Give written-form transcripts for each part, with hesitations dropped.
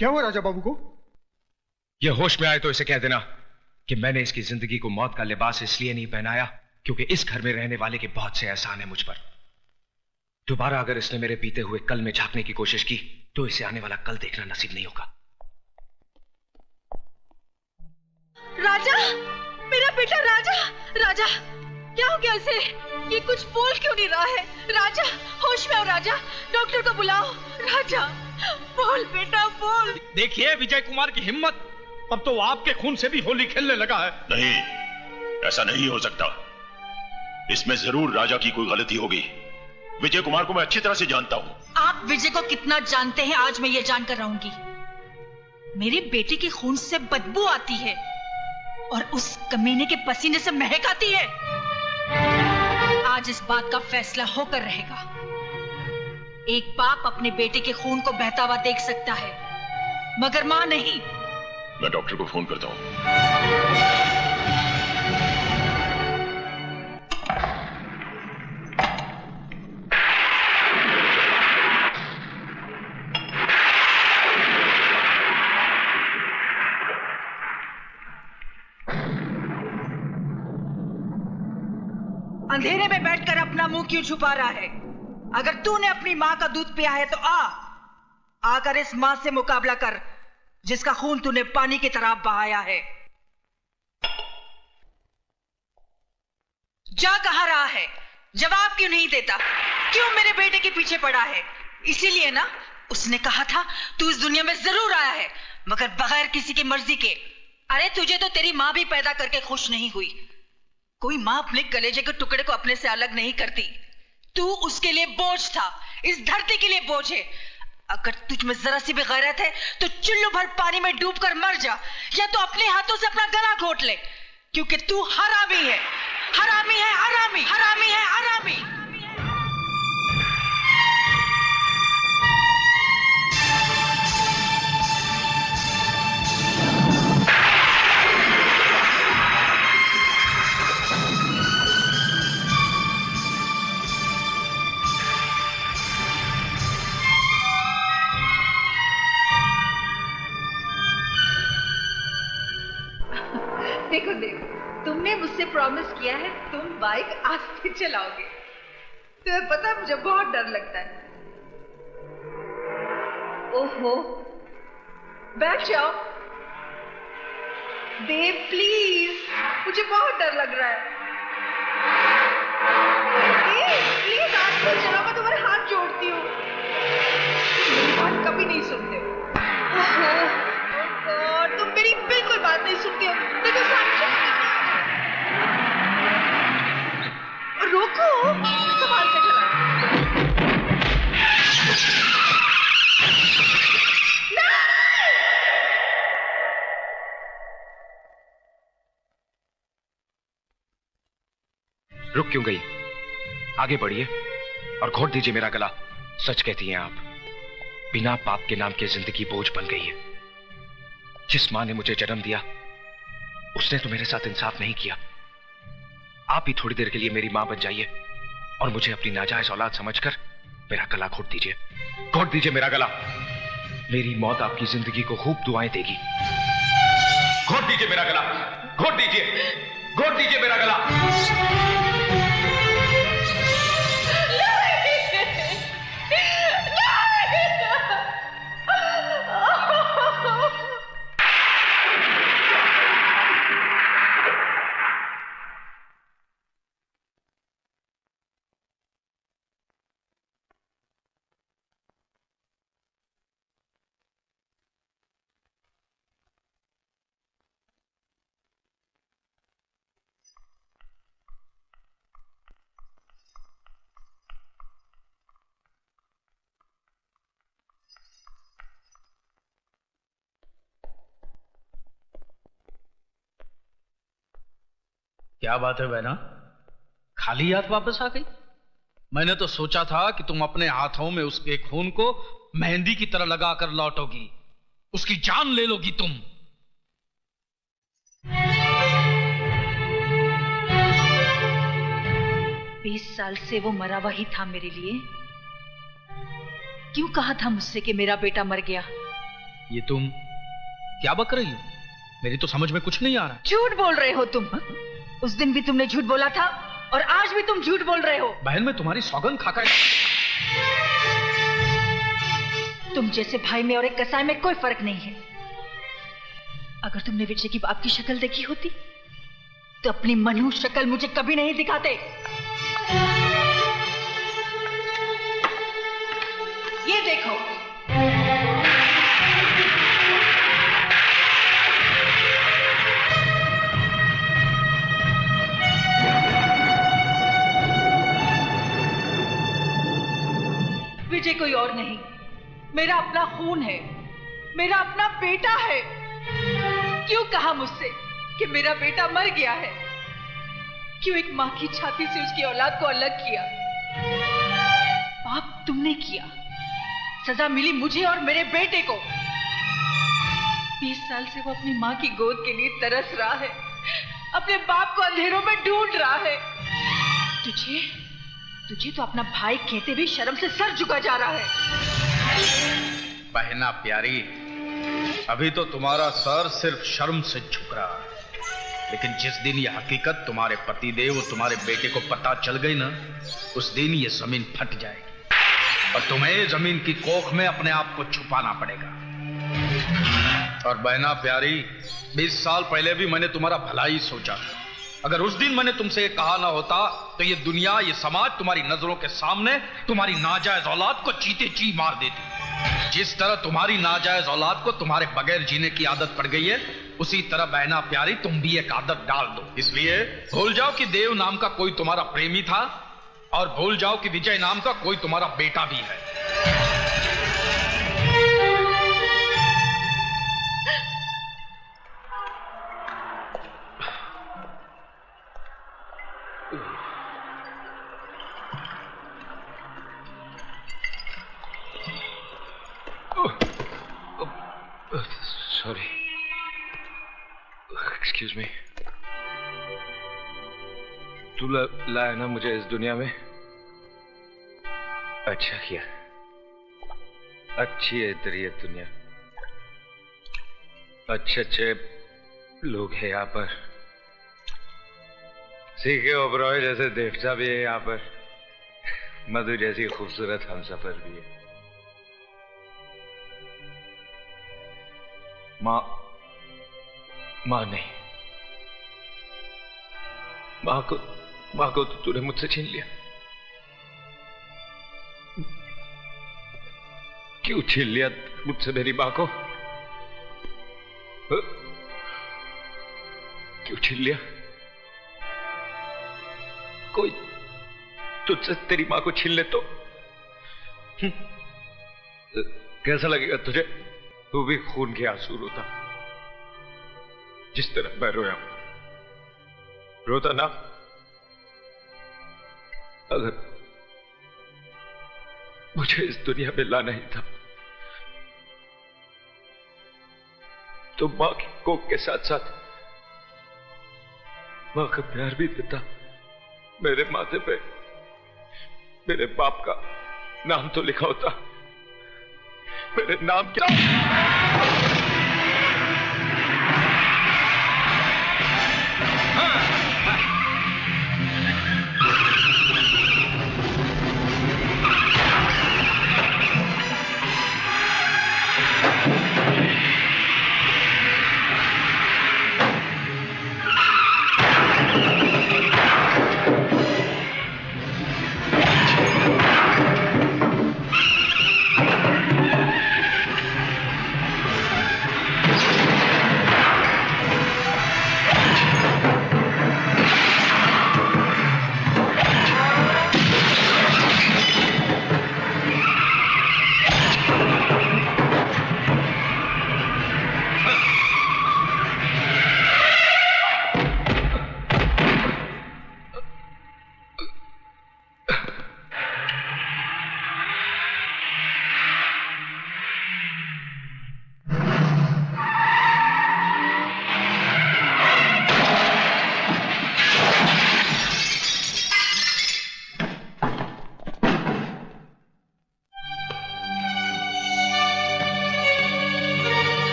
क्या हुआ राजा बाबू को? ये होश में आए तो इसे कह देना कि मैंने इसकी जिंदगी को मौत का लिबास इसलिए नहीं पहनाया क्योंकि इस घर में रहने वाले के बहुत से एहसान है मुझ पर। दोबारा अगर इसने मेरे बीते हुए कल में झांकने की कोशिश की तो इसे आने वाला कल देखना नसीब नहीं होगा। राजा, मेरा बेटा राजा, राजा क्या हो गया इसे? ये कुछ बोल क्यों नहीं रहा है? राजा होश में आओ राजा, डॉक्टर को बुलाओ। राजा बोल बेटा बोल। देखिए विजय कुमार की हिम्मत, अब तो आपके खून से भी होली खेलने लगा है। नहीं, ऐसा नहीं हो सकता। इसमें जरूर राजा की कोई गलती होगी। विजय कुमार को मैं अच्छी तरह से जानता हूँ। आप विजय को कितना जानते हैं आज मैं ये जानकर रहूंगी। मेरे बेटे के खून से बदबू आती है और उस कमीने के पसीने से महक आती है। आज इस बात का फैसला होकर रहेगा। एक बाप अपने बेटे के खून को बहता हुआ देख सकता है मगर मां नहीं। मैं डॉक्टर को फोन करता हूँ। अंधेरे में बैठकर अपना मुंह क्यों छुपा रहा है? अगर तूने अपनी मां का दूध पिया है तो आकर इस मां से मुकाबला कर जिसका खून तूने पानी की तरह बहाया है। जा कहाँ रहा है? जवाब क्यों नहीं देता? क्यों मेरे बेटे के पीछे पड़ा है? इसीलिए ना उसने कहा था तू इस दुनिया में जरूर आया है मगर बगैर किसी की मर्जी के। अरे तुझे तो तेरी मां भी पैदा करके खुश नहीं हुई। कोई मां अपने कलेजे के टुकड़े को अपने से अलग नहीं करती। तू उसके लिए बोझ था, इस धरती के लिए बोझ है। अगर तुझ में जरा सी भी गैरत है तो चुल्लू भर पानी में डूबकर मर जा या तो अपने हाथों से अपना गला घोट ले, क्योंकि तू हरामी है, हरामी है, हरामी, हरामी है, हरामी। देखो देखो, तुमने मुझसे प्रॉमिस किया है तुम बाइक आस्ते चलाओगे। तुम्हें पता है मुझे बहुत डर लगता है। ओहो, बैठ जाओ। देव प्लीज, मुझे बहुत डर लग रहा है। देव प्लीज आस्ते चलाओ, मैं तुम्हारे हाथ जोड़ती हूँ। मेरी बात कभी नहीं सुनते हो। और तुम मेरी बिल्कुल बात नहीं सुनती हो। देखो रोको, संभाल के चला। रुक क्यों गई? आगे बढ़िए और घोट दीजिए मेरा गला। सच कहती हैं आप, बिना पाप के नाम की जिंदगी बोझ बन गई है। जिस मां ने मुझे जन्म दिया उसने तो मेरे साथ इंसाफ नहीं किया। आप ही थोड़ी देर के लिए मेरी मां बन जाइए और मुझे अपनी नाजायज औलाद समझकर मेरा गला घोट दीजिए। घोट दीजिए मेरा गला। मेरी मौत आपकी जिंदगी को खूब दुआएं देगी। घोट दीजिए मेरा गला, घोट दीजिए, घोट दीजिए मेरा गला। क्या बात है बहना, खाली हाथ वापस आ गई? मैंने तो सोचा था कि तुम अपने हाथों में उसके खून को मेहंदी की तरह लगाकर लौटोगी, उसकी जान ले लोगी तुम। 20 साल से वो मरा वही था मेरे लिए। क्यों कहा था मुझसे कि मेरा बेटा मर गया? ये तुम क्या बक रही हो? मेरी तो समझ में कुछ नहीं आ रहा। झूठ बोल रहे हो तुम। उस दिन भी तुमने झूठ बोला था और आज भी तुम झूठ बोल रहे हो। बहन, मैं तुम्हारी सौगंध खाकर। तुम जैसे भाई में और एक कसाई में कोई फर्क नहीं है। अगर तुमने विजय की बाप की शक्ल देखी होती तो अपनी मनहूस शक्ल मुझे कभी नहीं दिखाते। ये देखो, विजय कोई और नहीं, मेरा अपना खून है, मेरा अपना बेटा है। क्यों कहा मुझसे कि मेरा बेटा मर गया है? क्यों एक मां की छाती से उसकी औलाद को अलग किया? पाप तुमने किया, सजा मिली मुझे और मेरे बेटे को। 20 साल से वो अपनी मां की गोद के लिए तरस रहा है, अपने बाप को अंधेरों में ढूंढ रहा है। तुझे तो अपना भाई कहते भी शर्म से सर झुका जा रहा है। बहना प्यारी, अभी तो तुम्हारा सर सिर्फ शर्म से झुक रहा है, लेकिन जिस दिन यह हकीकत तुम्हारे पतिदेव और तुम्हारे बेटे को पता चल गई ना, उस दिन ये जमीन फट जाएगी और तुम्हें जमीन की कोख में अपने आप को छुपाना पड़ेगा। और बहना प्यारी, 20 साल पहले भी मैंने तुम्हारा भला ही सोचा था। अगर उस दिन मैंने तुमसे कहा ना होता तो ये दुनिया, ये समाज तुम्हारी नजरों के सामने तुम्हारी नाजायज औलाद को चीते जी मार देती। जिस तरह तुम्हारी नाजायज औलाद को तुम्हारे बगैर जीने की आदत पड़ गई है, उसी तरह बहना प्यारी तुम भी एक आदत डाल दो। इसलिए भूल जाओ कि देव नाम का कोई तुम्हारा प्रेमी था और भूल जाओ कि विजय नाम का कोई तुम्हारा बेटा भी है। Sorry, excuse me. तू लाया ना मुझे इस दुनिया में? अच्छा किया, अच्छी है तेरी ये दुनिया। अच्छे अच्छे लोग हैं यहाँ पर, सीखे ओबरॉय जैसे देवता भी है यहाँ पर, मधु जैसी खूबसूरत हमसफर भी है। मां नहीं, मां को तो तूने मुझसे छीन लिया। क्यों छीन लिया मुझसे मेरी मां को? क्यों छीन लिया? कोई तुझसे तेरी मां को छीन ले तो कैसा लगेगा तुझे? तू भी खून के आंसू रोता जिस तरह मैं रोया हूं। रोता ना? अगर मुझे इस दुनिया में लाना ही था तो मां की कोख के साथ साथ मां का प्यार भी देता। मेरे माथे पे मेरे बाप का नाम तो लिखा होता। मेरे नाम क्या?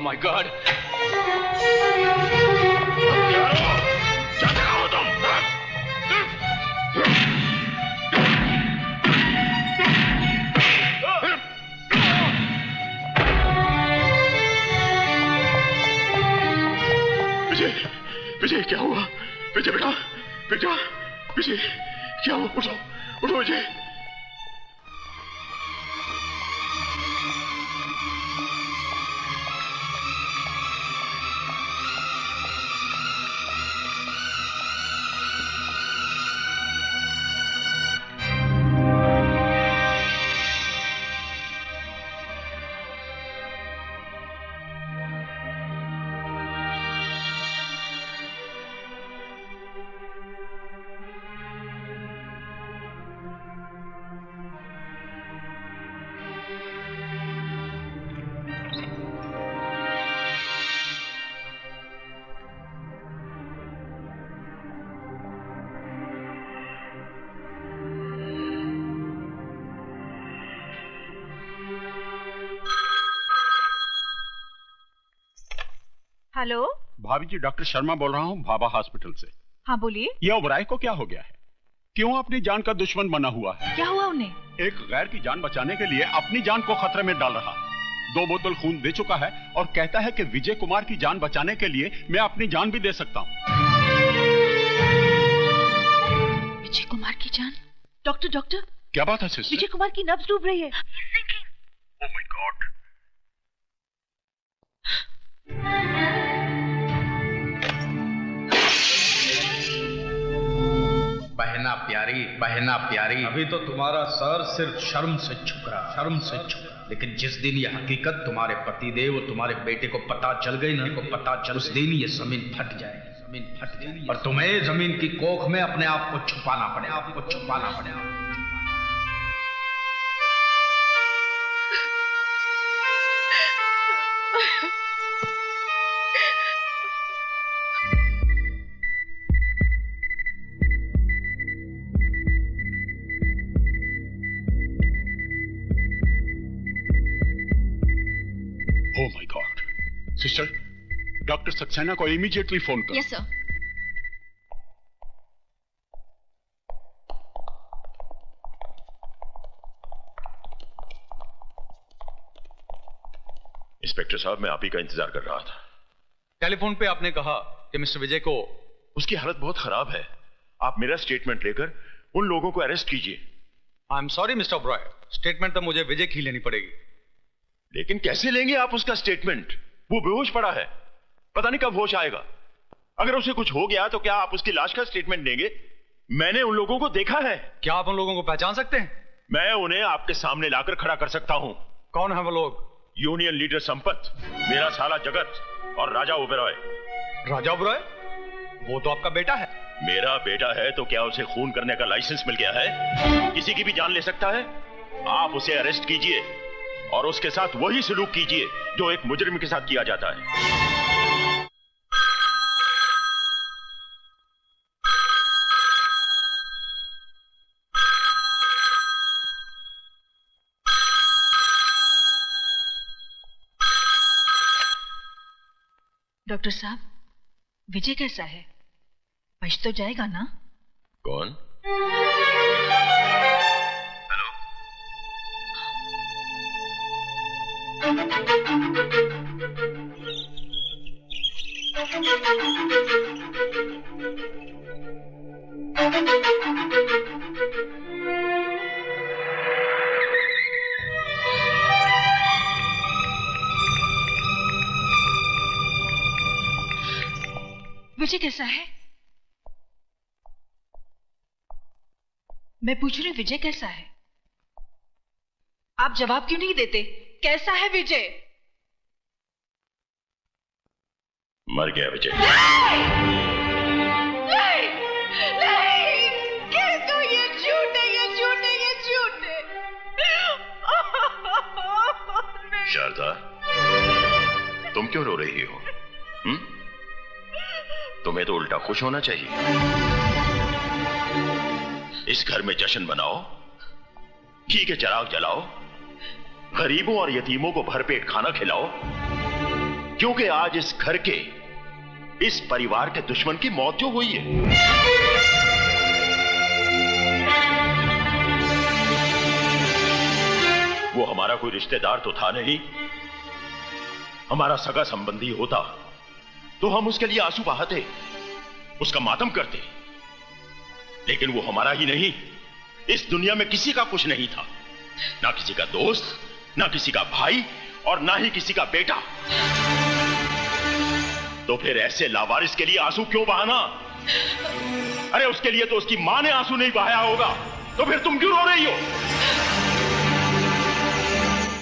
My God! क्या हो तुम? विजय, विजय क्या हुआ? विजय बेटा, बेटा, विजय क्या हुआ? उठो, उठो विजय। हेलो भाभी जी, डॉक्टर शर्मा बोल रहा हूँ भाभा हॉस्पिटल से। हाँ बोलिए। ये ओबराय को क्या हो गया है? क्यों अपनी जान का दुश्मन बना हुआ है? क्या हुआ उन्हें? एक गैर की जान बचाने के लिए अपनी जान को खतरे में डाल रहा। 2 बोतल खून दे चुका है और कहता है कि विजय कुमार की जान बचाने के लिए मैं अपनी जान भी दे सकता हूँ। विजय कुमार की जान? डॉक्टर, डॉक्टर क्या बात है सिस्टर? विजय कुमार की नब्ज डूब रही है। Oh my God! बहना प्यारी, अभी तो तुम्हारा सर सिर्फ शर्म से झुक रहा, लेकिन जिस दिन ये हकीकत तुम्हारे पतिदेव और तुम्हारे बेटे को पता चल गई ना, उस दिन ये जमीन फट जाएगी, और तुम्हें जमीन की कोख में अपने आप को छुपाना पड़े। Oh my God! Sister, doctor Saxena को इमीडिएटली फोन करो। Yes sir. इंस्पेक्टर साहब, मैं आप ही का इंतजार कर रहा था। टेलीफोन पे आपने कहा कि मिस्टर विजय को उसकी हालत बहुत खराब है। आप मेरा स्टेटमेंट लेकर उन लोगों को अरेस्ट कीजिए। I am sorry mister Oberoi, statement तो मुझे विजय की लेनी पड़ेगी। लेकिन कैसे लेंगे आप उसका स्टेटमेंट? वो बेहोश पड़ा है, पता नहीं कब होश आएगा। अगर उसे कुछ हो गया तो क्या आप उसकी लाश का स्टेटमेंट देंगे? मैंने उन लोगों को देखा है। क्या आप उन लोगों को पहचान सकते हैं? मैं उन्हें आपके सामने लाकर खड़ा कर सकता हूं। कौन है वो लोग? यूनियन लीडर संपत, मेरा साला जगत और राजा ओबेरॉय। राजा ओबेरॉय? वो तो आपका बेटा है। मेरा बेटा है तो क्या उसे खून करने का लाइसेंस मिल गया है? किसी की भी जान ले सकता है। आप उसे अरेस्ट कीजिए और उसके साथ वही सलूक कीजिए जो एक मुजरिम के साथ किया जाता है। डॉक्टर साहब, विजय कैसा है? बच तो जाएगा ना? कौन? विजय कैसा है? मैं पूछ रही हूं, विजय कैसा है? आप जवाब क्यों नहीं देते? कैसा है विजय? मर गया विजय। नहीं, नहीं, कह दो ये झूठ है, ये झूठ है, ये झूठ है। शारदा, तुम क्यों रो रही हो? तुम्हें तो उल्टा खुश होना चाहिए। इस घर में जश्न मनाओ, घी के चिराग जलाओ, गरीबों और यतीमों को भरपेट खाना खिलाओ, क्योंकि आज इस घर के, इस परिवार के दुश्मन की मौत जो हुई है। वो हमारा कोई रिश्तेदार तो था नहीं, हमारा सगा संबंधी होता तो हम उसके लिए आंसू बहाते, उसका मातम करते। लेकिन वो हमारा ही नहीं, इस दुनिया में किसी का कुछ नहीं था, ना किसी का दोस्त, ना किसी का भाई और ना ही किसी का बेटा। तो फिर ऐसे लावारिस के लिए आंसू क्यों बहाना? अरे उसके लिए तो उसकी मां ने आंसू नहीं बहाया होगा, तो फिर तुम क्यों रो रही हो?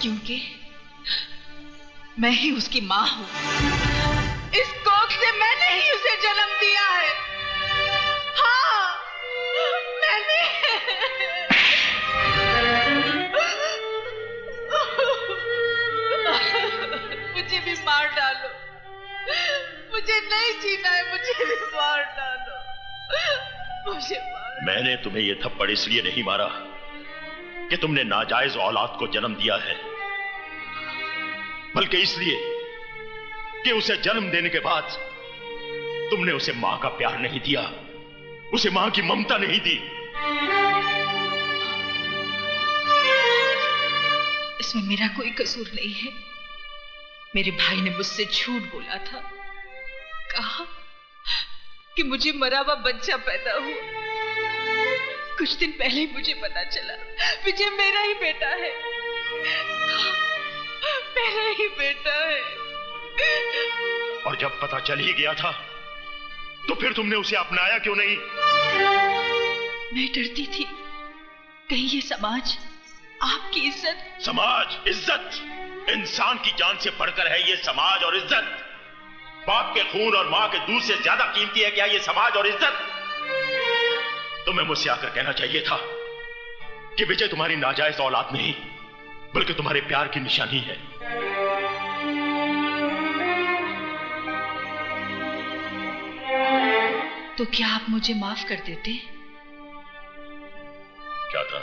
क्योंकि मैं ही उसकी मां हूं। इस कोख से मैंने ही उसे जन्म दिया है। हाँ, मैंने। मुझे भी मार डालो, मुझे नहीं जीना है, मुझे भी मार डालो, मुझे मार। मैंने तुम्हें यह थप्पड़ इसलिए नहीं मारा कि तुमने नाजायज औलाद को जन्म दिया है, बल्कि इसलिए कि उसे जन्म देने के बाद तुमने उसे मां का प्यार नहीं दिया, उसे मां की ममता नहीं दी। इसमें मेरा कोई कसूर नहीं है। मेरे भाई ने मुझसे झूठ बोला था, कहा कि मुझे मरा हुआ बच्चा पैदा हुआ। कुछ दिन पहले ही मुझे पता चला विजय मेरा ही बेटा है, मेरा ही बेटा है। और जब पता चल ही गया था तो फिर तुमने उसे अपनाया क्यों नहीं? मैं डरती थी कहीं ये समाज आपकी इज्जत। समाज, इज्जत? इंसान की जान से बढ़कर है ये समाज और इज्जत। बाप के खून और मां के दूध से ज्यादा कीमती है क्या ये समाज और इज्जत? तुम्हें मुझसे आकर कहना चाहिए था कि विजय तुम्हारी नाजायज औलाद नहीं, बल्कि तुम्हारे प्यार की निशानी है। तो क्या आप मुझे माफ कर देते? क्या था?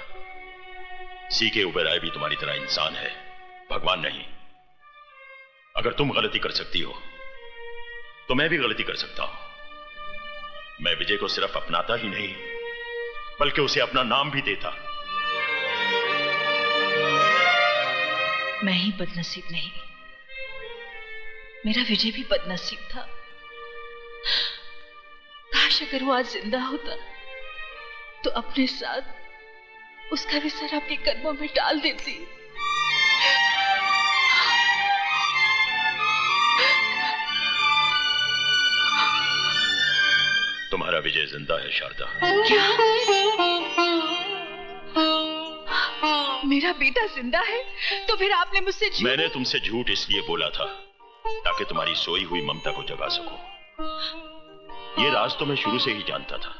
सीके उबेराय भी तुम्हारी तरह इंसान है, भगवान नहीं। अगर तुम गलती कर सकती हो तो मैं भी गलती कर सकता हूं। मैं विजय को सिर्फ अपनाता ही नहीं, बल्कि उसे अपना नाम भी देता। मैं ही बदनसीब नहीं, मेरा विजय भी बदनसीब था। काश अगर वो आज जिंदा होता तो अपने साथ उसका भी सर अपने कदमों में डाल देती। तुम्हारा विजय जिंदा है शारदा। क्या? मेरा बेटा जिंदा है? तो फिर आपने मुझसे झूठ? मैंने तुमसे झूठ इसलिए बोला था ताकि तुम्हारी सोई हुई ममता को जगा सकूं। ये राज तो मैं शुरू से ही जानता था।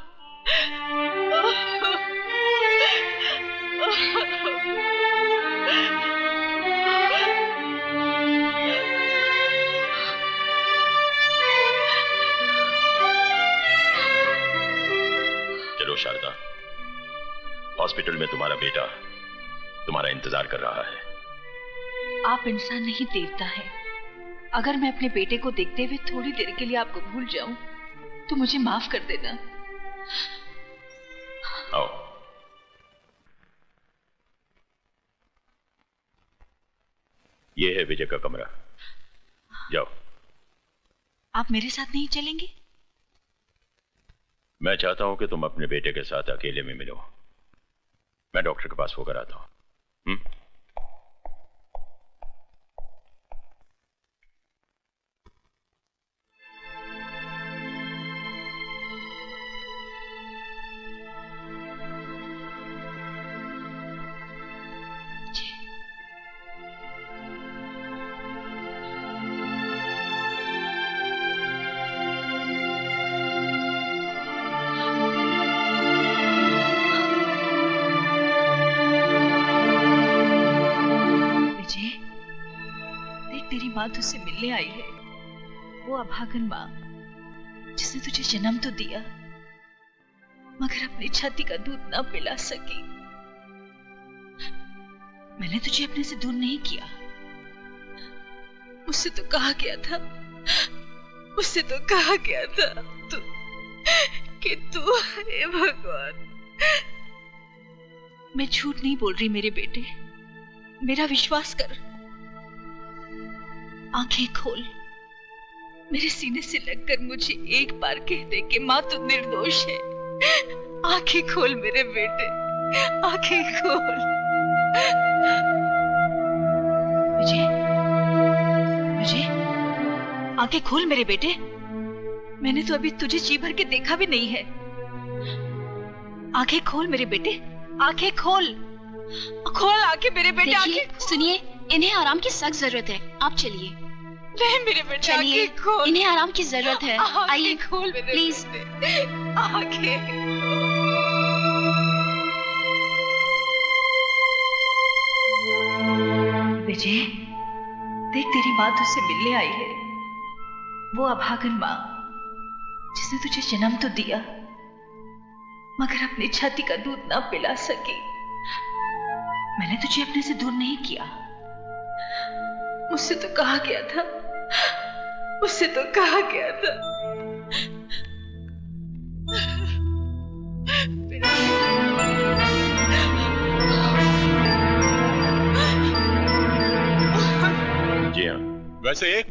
चलो शारदा, हॉस्पिटल में तुम्हारा बेटा तुम्हारा इंतजार कर रहा है। आप इंसान नहीं, देवता है। अगर मैं अपने बेटे को देखते हुए थोड़ी देर के लिए आपको भूल जाऊं तो मुझे माफ कर देना। आओ। ये है विजय का कमरा, जाओ। आप मेरे साथ नहीं चलेंगे? मैं चाहता हूं कि तुम अपने बेटे के साथ अकेले में मिलो। मैं डॉक्टर के पास होकर आता हूं। माँ तुझसे मिलने आई है, वो अभागन माँ जिसने तुझे जन्म तो दिया मगर अपनी छाती का दूध ना पिला सकी। मैंने तुझे अपने से दूर नहीं किया, मुझसे तो कहा गया था, मुझसे तो कहा गया था तू हे भगवान। मैं झूठ नहीं बोल रही मेरे बेटे, मेरा विश्वास कर। आंखें खोल, मेरे सीने से लगकर मुझे एक बार कह दे कि माँ तू निर्दोष है। आंखें खोल मेरे बेटे, आंखें खोल। विजय, विजय, आंखें खोल मेरे बेटे। मैंने तो अभी तुझे जी भर के देखा भी नहीं है। आंखें खोल मेरे बेटे, आंखें खोल, खोल आंखें मेरे बेटे। आंखें सुनिए, इन्हें आराम की सख्त जरूरत है, आप चलिए। नहीं मेरे बेटे, चलिए, आंखें खोल। इन्हें आराम की जरूरत है, आइए खोल मेरे प्लीज। बेटे, आंखें। विजय, देख तेरी माँ तुझसे मिलने आई है। वो अभागन माँ जिसने तुझे जन्म तो दिया मगर अपनी छाती का दूध ना पिला सकी। मैंने तुझे अपने से दूर नहीं किया। मुझसे तो कहा गया था, मुझसे तो कहा गया था। जी हाँ। वैसे एक